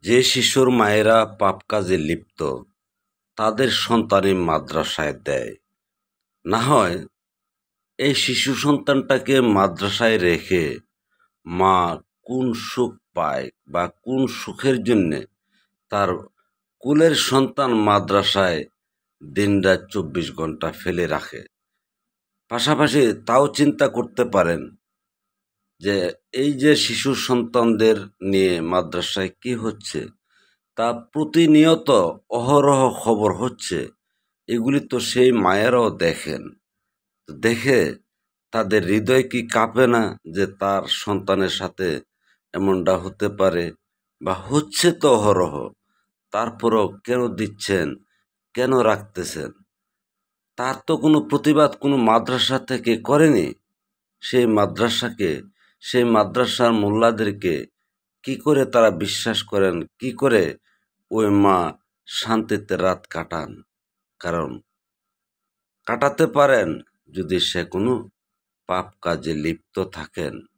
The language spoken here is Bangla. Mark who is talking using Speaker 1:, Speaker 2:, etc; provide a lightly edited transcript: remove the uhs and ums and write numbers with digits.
Speaker 1: যে শিশুর মায়েরা পাপ কাজে লিপ্ত তাদের সন্তানই মাদ্রাসায় দেয়। না হয় এই শিশু সন্তানটাকে মাদ্রাসায় রেখে মা কোন সুখ পায় বা কোন সুখের জন্যে তার কুলের সন্তান মাদ্রাসায় দিনরাত 24 ঘন্টা ফেলে রাখে। পাশাপাশি তাও চিন্তা করতে পারেন যে এই যে শিশু সন্তানদের নিয়ে মাদ্রাসায় কি হচ্ছে তা প্রতিনিয়ত অহরহ খবর হচ্ছে। এগুলি তো সেই মায়েরাও দেখেন। দেখে তাদের হৃদয় কি কাঁপে না যে তার সন্তানের সাথে এমনটা হতে পারে বা হচ্ছে তো অহরহ, তারপরও কেন দিচ্ছেন, কেন রাখতেছেন? তার তো কোনো প্রতিবাদ কোনো মাদ্রাসা থেকে করেনি। সেই মাদ্রাসাকে, সেই মাদ্রাসার মোল্লাদেরকে কি করে তারা বিশ্বাস করেন, কি করে ওই মা শান্তিতে রাত কাটান? কারণ কাটাতে পারেন যদি সে কোনো পাপ কাজে লিপ্ত থাকেন।